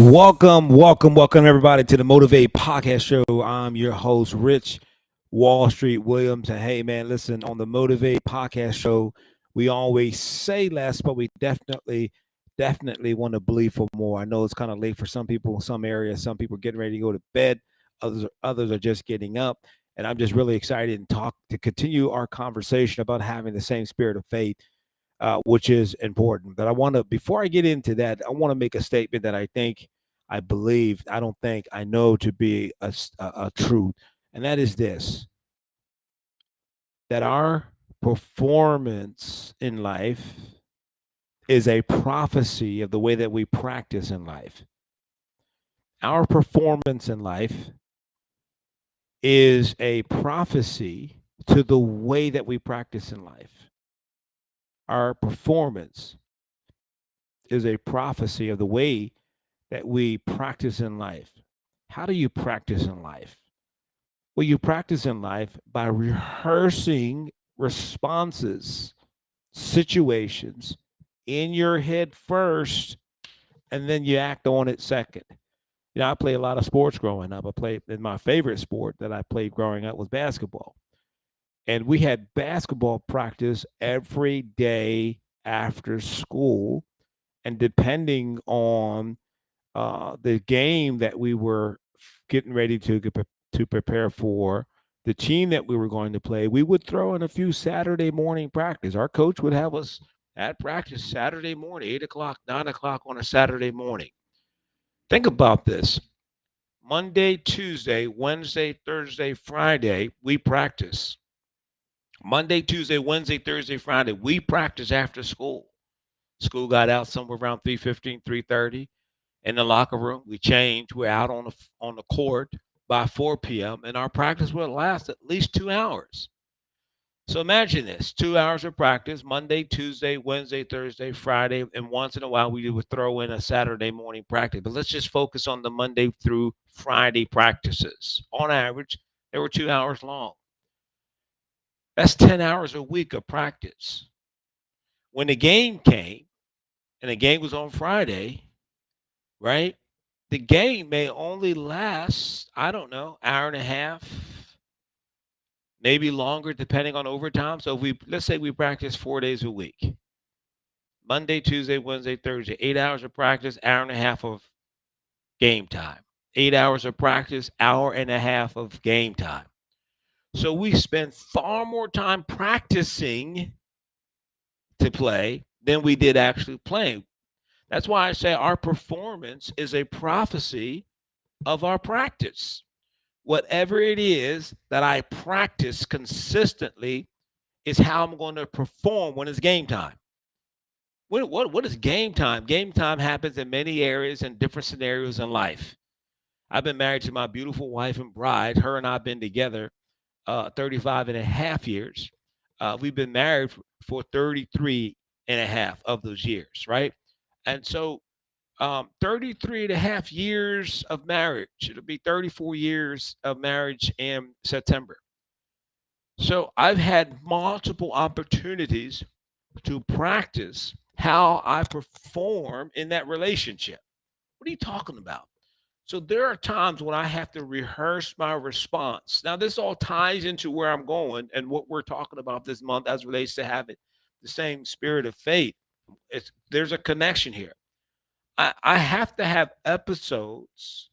Welcome everybody to the Motivate Podcast Show. I'm your host, Rich Wall Street Williams. And hey, man, listen, on the Motivate Podcast Show, we always say less, but we definitely want to believe for more. I know it's kind of late for some people in some areas. Some people are getting ready to go to bed. Others are just getting up. And I'm just really excited and talk to continue our conversation about having the same spirit of faith, which is important. But before I get into that, I want to make a statement that I don't think, I know to be a truth. And that is this, that our performance in life is a prophecy of the way that we practice in life. Our performance in life is a prophecy to the way that we practice in life. Our performance is a prophecy of the way that we practice in life. How do you practice in life? Well, you practice in life by rehearsing responses, situations in your head first, and then you act on it second. I played a lot of sports growing up. And my favorite sport that I played growing up was basketball. And we had basketball practice every day after school. And depending on the game that we were getting ready to prepare for, the team that we were going to play, we would throw in a few Saturday morning practice. Our coach would have us at practice Saturday morning, 8 o'clock, 9 o'clock on a Saturday morning. Think about this. Monday, Tuesday, Wednesday, Thursday, Friday, we practice. Monday, Tuesday, Wednesday, Thursday, Friday, we practice after school. School got out somewhere around 3:15, 3:30. In the locker room, we changed. We're out on the court by 4 p.m. and our practice will last at least 2 hours. So imagine this: 2 hours of practice, Monday, Tuesday, Wednesday, Thursday, Friday, and once in a while we would throw in a Saturday morning practice. But let's just focus on the Monday through Friday practices. On average, they were 2 hours long. That's 10 hours a week of practice. When the game came, and the game was on Friday, right? The game may only last, I don't know, hour and a half, maybe longer, depending on overtime. So if let's say we practice 4 days a week, Monday, Tuesday, Wednesday, Thursday, 8 hours of practice, hour and a half of game time. 8 hours of practice, hour and a half of game time. So we spend far more time practicing to play than we did actually playing. That's why I say our performance is a prophecy of our practice. Whatever it is that I practice consistently is how I'm going to perform when it's game time. What is game time? Game time happens in many areas and different scenarios in life. I've been married to my beautiful wife and bride. Her and I have been together 35 and a half years. We've been married for 33 and a half of those years, right? And so 33 and a half years of marriage. It'll be 34 years of marriage in September. So I've had multiple opportunities to practice how I perform in that relationship. What are you talking about? So there are times when I have to rehearse my response. Now, this all ties into where I'm going and what we're talking about this month as relates to having the same spirit of faith. There's a connection here. I have to have episodes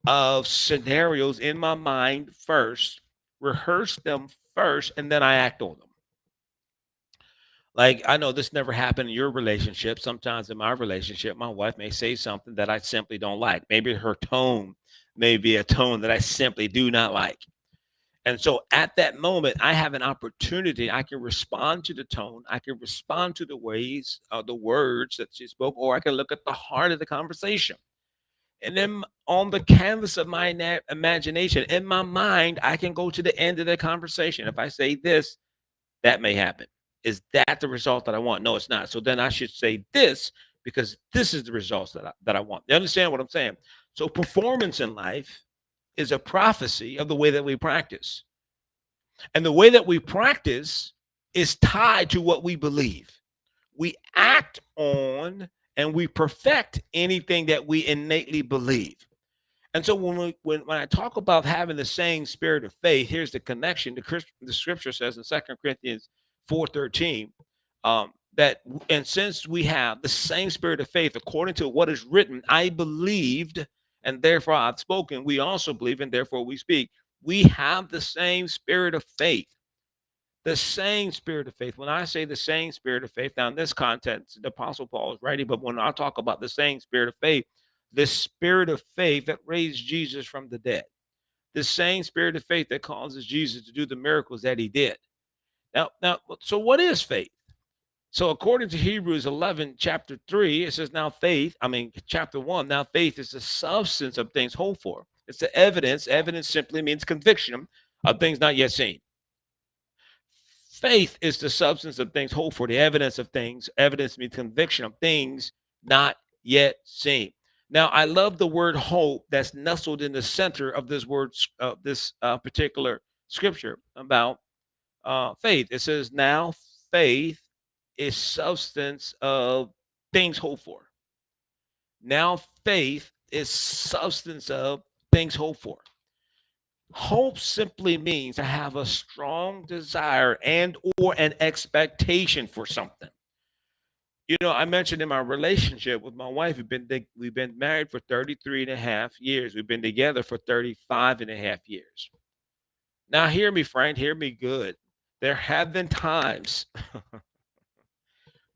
of scenarios in my mind first, rehearse them first, and then I act on them. Like, I know this never happened in your relationship. Sometimes in my relationship, my wife may say something that I simply don't like. Maybe her tone may be a tone that I simply do not like. And so at that moment, I have an opportunity. I can respond to the tone. I can respond to the ways, the words that she spoke, or I can look at the heart of the conversation. And then on the canvas of my imagination, in my mind, I can go to the end of the conversation. If I say this, that may happen. Is that the result that I want? No, it's not. So then I should say this because this is the results that I want. You understand what I'm saying? So performance in life is a prophecy of the way that we practice. And the way that we practice is tied to what we believe. We act on and we perfect anything that we innately believe. And so when I talk about having the same spirit of faith, here's the connection. The scripture says in 2 Corinthians 4:13, that and since we have the same spirit of faith, according to what is written, I believed, and therefore I've spoken. We also believe, and therefore we speak. We have the same spirit of faith. The same spirit of faith. When I say the same spirit of faith, now in this context, the Apostle Paul is writing, but when I talk about the same spirit of faith, the spirit of faith that raised Jesus from the dead, the same spirit of faith that causes Jesus to do the miracles that he did. Now, so what is faith? So according to Hebrews 11, chapter 3, it says, now faith, chapter 1, now faith is the substance of things hoped for. It's the evidence. Evidence simply means conviction of things not yet seen. Faith is the substance of things hoped for, the evidence of things. Evidence means conviction of things not yet seen. Now, I love the word hope that's nestled in the center of this word, this particular scripture about faith. It says, now faith is substance of things hoped for. Now faith is substance of things hoped for. Hope simply means to have a strong desire and or an expectation for something. I mentioned in my relationship with my wife, we've been married for 33 and a half years. We've been together for 35 and a half years. Now hear me, friend, hear me good. There have been times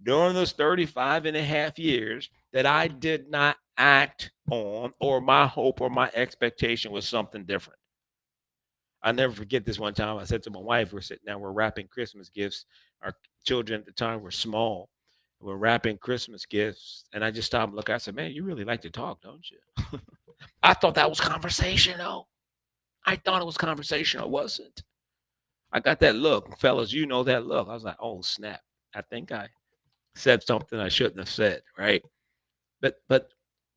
during those 35 and a half years that I did not act on, or my hope or my expectation was something different. I never forget this one time I said to my wife, we're sitting down, we're wrapping Christmas gifts. Our children at the time were small. We're wrapping Christmas gifts. And I just stopped and looked. I said, man, you really like to talk, don't you? I thought that was conversational. I thought it was conversational. It wasn't. I got that look. Fellas, you know that look. I was like, oh, snap. I think I said something I shouldn't have said, right? But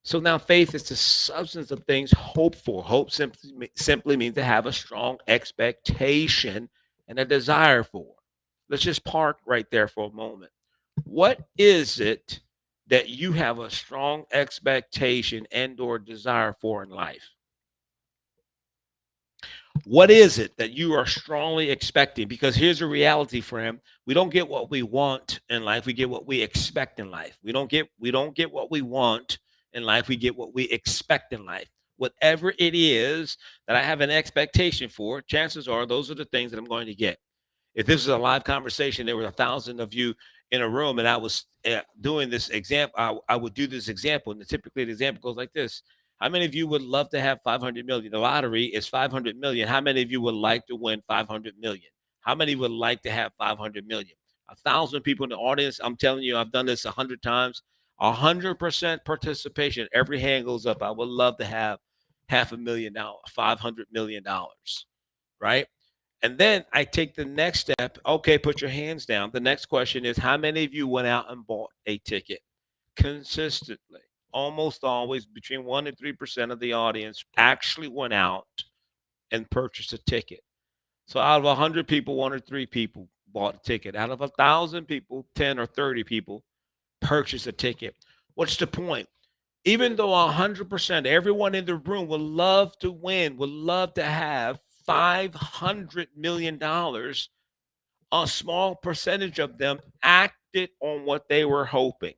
so now faith is the substance of things hoped for. Hope simply means to have a strong expectation and a desire for. Let's just park right there for a moment. What is it that you have a strong expectation and or desire for in life? What is it that you are strongly expecting? Because here's the reality, friend. We don't get what we want in life. We get what we expect in life. We don't get what we want in life. We get what we expect in life. Whatever it is that I have an expectation for, chances are those are the things that I'm going to get. If this was a live conversation, there were 1,000 of you in a room, and I was doing this example. I would do this example, and typically the example goes like this: how many of you would love to have 500 million? The lottery is 500 million. How many of you would like to win 500 million? How many would like to have 500 million? 1,000 people in the audience. I'm telling you, I've done this 100 times. 100% participation. Every hand goes up. I would love to have $500,000, $500 million, right? And then I take the next step. Okay, put your hands down. The next question is, how many of you went out and bought a ticket consistently? Almost always between 1 and 3% of the audience actually went out and purchased a ticket. So out of 100 people, 1 or 3 people bought a ticket. Out of 1,000 people, 10 or 30 people purchased a ticket. What's the point? Even though 100%, everyone in the room would love to win, would love to have $500 million, a small percentage of them acted on what they were hoping.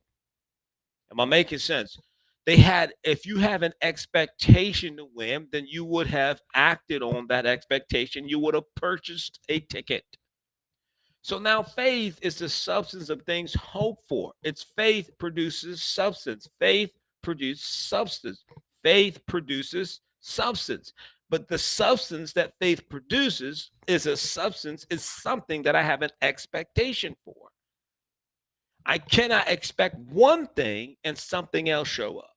Am I making sense? If you have an expectation to win, then you would have acted on that expectation. You would have purchased a ticket. So now faith is the substance of things hoped for. It's faith produces substance. Faith produces substance. Faith produces substance. But the substance that faith produces is a substance, is something that I have an expectation for. I cannot expect one thing and something else show up.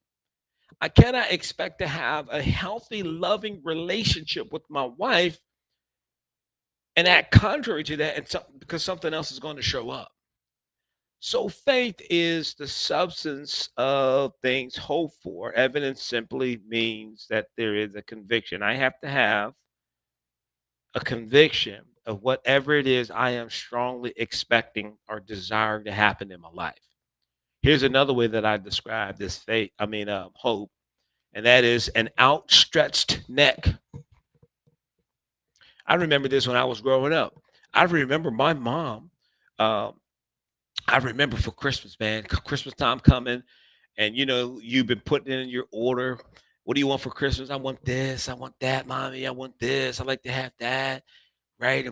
I cannot expect to have a healthy, loving relationship with my wife and act contrary to that, and because something else is going to show up. So faith is the substance of things hoped for. Evidence simply means that there is a conviction. I have to have a conviction of whatever it is I am strongly expecting or desiring to happen in my life. Here's another way that I describe this faith, hope, and that is an outstretched neck. I remember this when I was growing up. I remember my mom. Um, I remember for Christmas, man, Christmas time coming, and you've been putting in your order. What do you want for Christmas? I want this. I want that, mommy. I want this. I like to have that, right?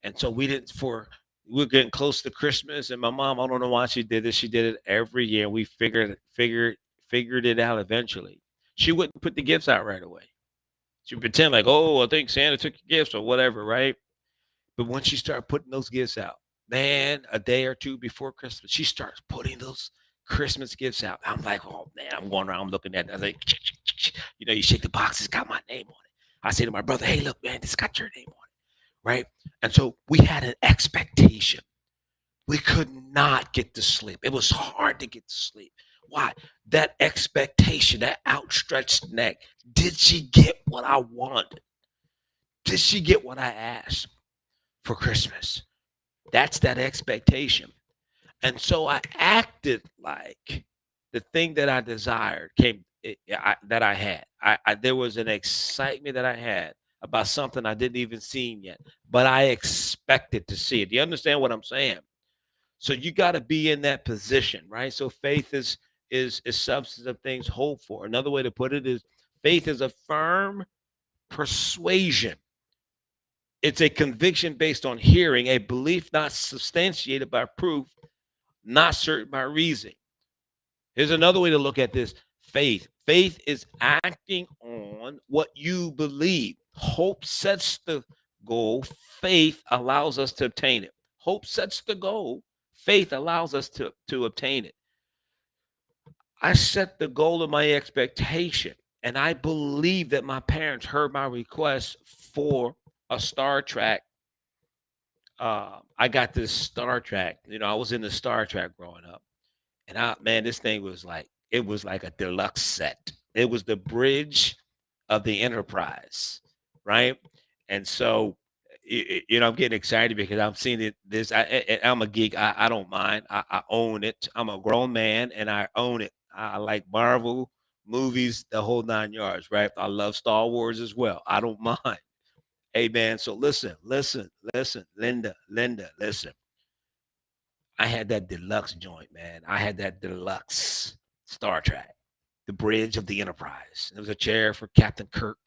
And so we're getting close to Christmas, and my mom, I don't know why she did this. She did it every year. We figured it out eventually. She wouldn't put the gifts out right away. She would pretend like, oh, I think Santa took your gifts or whatever, right? But once she started putting those gifts out, man, a day or two before Christmas, she starts putting those Christmas gifts out. I'm like, oh man, I'm going around looking at it. I was like, you shake the box, it's got my name on it. I say to my brother, hey, look, man, this got your name on it, right? And so we had an expectation. We could not get to sleep. It was hard to get to sleep. Why? That expectation, that outstretched neck. Did she get what I wanted? Did she get what I asked for Christmas? That's that expectation. And so I acted like the thing that I desired that I had. There was an excitement that I had about something I didn't even see yet, but I expected to see it. Do you understand what I'm saying? So you got to be in that position, right? So faith is substance of things hoped for. Another way to put it is faith is a firm persuasion. It's a conviction based on hearing, a belief not substantiated by proof, not certain by reason. Here's another way to look at this faith. Faith is acting on what you believe. Hope sets the goal, faith allows us to obtain it. Hope sets the goal, faith allows us to obtain it. I set the goal of my expectation, and I believe that my parents heard my request for a Star Trek. I got this Star Trek. I was in the Star Trek growing up, and man, this thing was like a deluxe set. It was the bridge of the Enterprise, right? And so, I'm getting excited because I'm seeing it. I'm a geek. I don't mind. I own it. I'm a grown man, and I own it. I like Marvel movies, the whole 9 yards, right? I love Star Wars as well. I don't mind. Hey, man. So listen, Linda, listen. I had that deluxe joint, man. I had that deluxe Star Trek, the bridge of the Enterprise. There was a chair for Captain Kirk.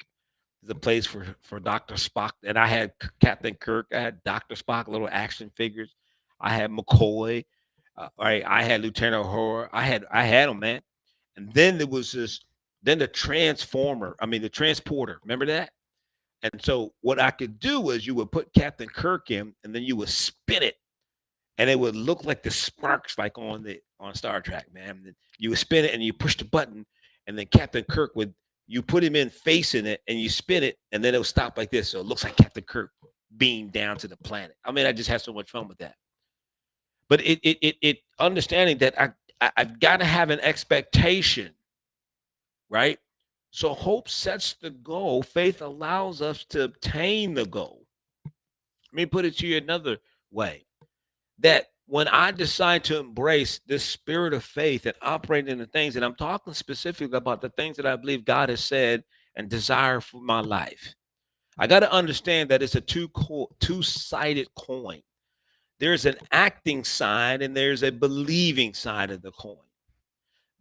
There's a place for Dr. Spock. And I had Captain Kirk. I had Dr. Spock, little action figures. I had McCoy. Right. I had Lieutenant Horror. I had them, man. And then there was then the transformer. I mean, the transporter. Remember that? And so what I could do was you would put Captain Kirk in, and then you would spin it, and it would look like the sparks like on Star Trek, man. And you would spin it and you push the button, and then Captain Kirk would you put him in facing it and you spin it, and then it'll stop like this. So it looks like Captain Kirk beamed down to the planet. I mean, I just had so much fun with that. But it understanding that I've got to have an expectation, right? So hope sets the goal. Faith allows us to obtain the goal. Let me put it to you another way, that when I decide to embrace this spirit of faith and operate in the things, and I'm talking specifically about the things that I believe God has said and desire for my life, I got to understand that it's a two-sided coin. There's an acting side and there's a believing side of the coin.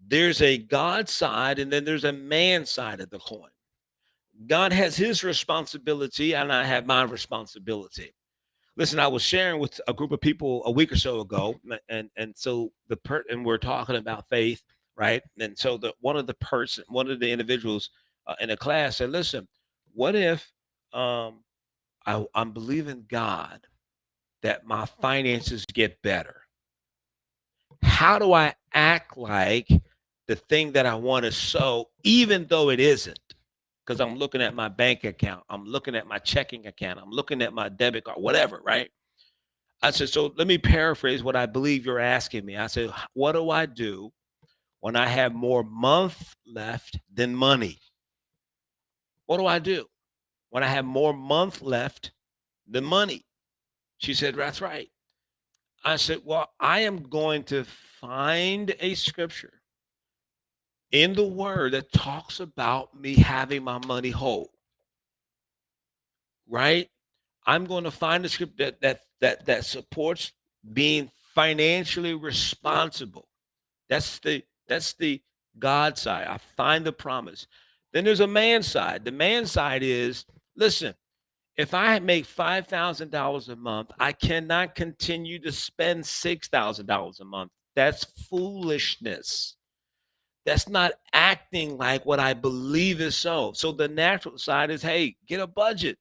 There's a God side and then there's a man side of the coin. God has his responsibility and I have my responsibility. Listen, I was sharing with a group of people a week or so ago, and so and we're talking about faith, right? And so one of the individuals in the class said, "Listen, what if I'm believing God that my finances get better? How do I act like the thing that I want to sow, even though it isn't?" Because I'm looking at my bank account, I'm looking at my checking account, I'm looking at my debit card, whatever, right? I said, so let me paraphrase what I believe you're asking me. I said, what do I do when I have more month left than money? What do I do when I have more month left than money? She said, that's right. I said, well, I am going to find a scripture in the word that talks about me having my money whole, right? I'm going to find a script that supports being financially responsible. That's the God side. I find the promise. Then there's a man side. The man side is, listen, if I make $5,000 a month, I cannot continue to spend $6,000 a month. That's foolishness. That's not acting like what I believe is so. So the natural side is, hey, get a budget.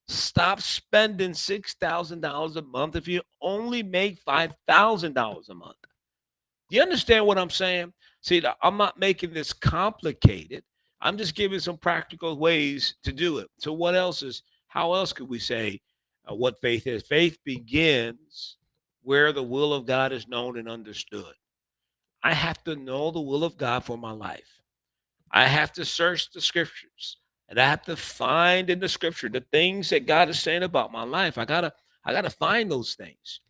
Stop spending $6,000 a month if you only make $5,000 a month. Do you understand what I'm saying? See, I'm not making this complicated. I'm just giving some practical ways to do it. So, how else could we say what faith is? Faith begins where the will of God is known and understood. I have to know the will of God for my life. I have to search the scriptures and I have to find in the scripture the things that God is saying about my life. I gotta find those things,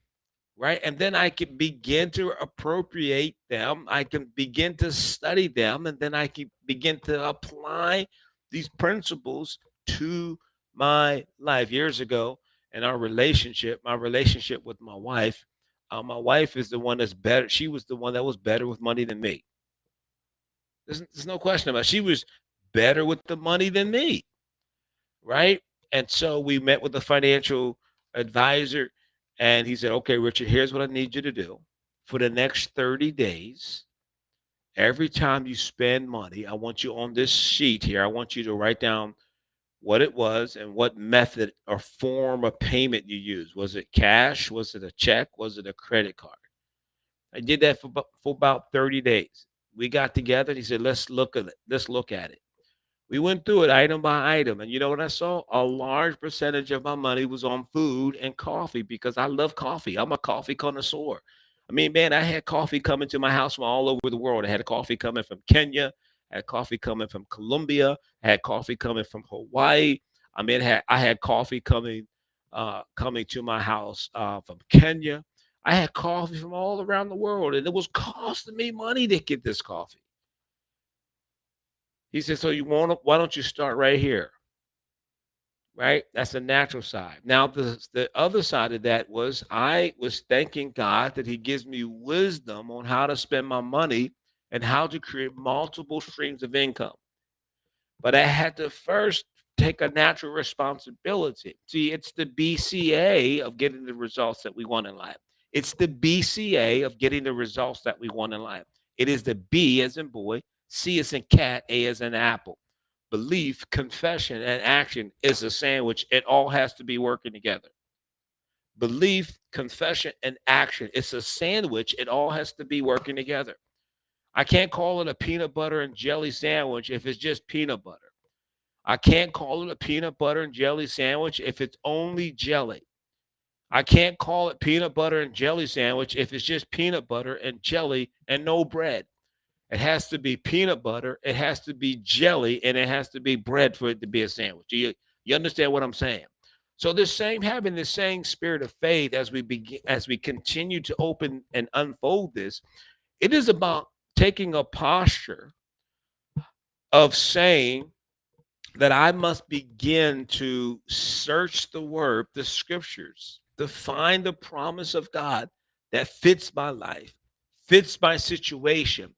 right? And then I can begin to appropriate them. I can begin to study them, and then I can begin to apply these principles to my life. Years ago, in my relationship with my wife is the one that's better. She was the one that was better with money than me. There's no question about it. She was better with the money than me, right? And so we met with a financial advisor, and he said, okay, Richard, here's what I need you to do. For the next 30 days, every time you spend money, I want you on this sheet here, I want you to write down what it was and what method or form of payment you used. Was it cash? Was it a check? Was it a credit card? I did that for about 30 days. We got together and he said, let's look at it. Let's look at it. We went through it item by item, and you know what I saw? A large percentage of my money was on food and coffee because I love coffee. I'm a coffee connoisseur. I mean, man, I had coffee coming to my house from all over the world. I had coffee coming from Kenya, I had coffee coming from Colombia, I had coffee coming from Hawaii. I mean, I had coffee coming to my house from Kenya. I had coffee from all around the world, and it was costing me money to get this coffee. He said, so why don't you start right here? Right? That's the natural side. Now, the other side of that was I was thanking God that He gives me wisdom on how to spend my money and how to create multiple streams of income. But I had to first take a natural responsibility. See, it's the BCA of getting the results that we want in life. It's the BCA of getting the results that we want in life. It is the B as in boy, C as in cat, A as in apple. Belief, confession, and action is a sandwich. It all has to be working together. Belief, confession, and action. It's a sandwich. It all has to be working together. I can't call it a peanut butter and jelly sandwich if it's just peanut butter. I can't call it a peanut butter and jelly sandwich if it's only jelly. I can't call it peanut butter and jelly sandwich if it's just peanut butter and jelly and no bread. It has to be peanut butter, it has to be jelly, and it has to be bread for it to be a sandwich. You understand what I'm saying? So this same having the same spirit of faith as we continue to open and unfold this, it is about taking a posture of saying that I must begin to search the word, the scriptures, to find the promise of God that fits my life, fits my situation.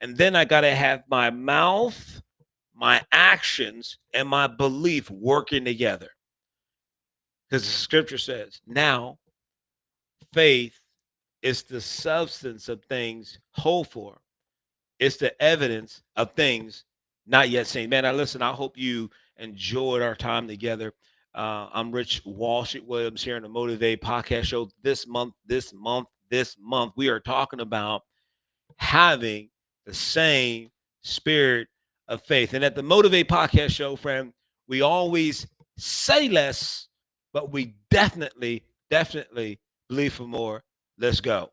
And then I got to have my mouth, my actions, and my belief working together. Because the scripture says, now faith is the substance of things hoped for, it's the evidence of things not yet seen. Man, I listen. I hope you enjoyed our time together. I'm Rich Walsh Williams here on the Motivate Podcast Show. This month, we are talking about having the same spirit of faith. And at the Motivate Podcast Show, friend, we always say less, but we definitely believe for more. Let's go.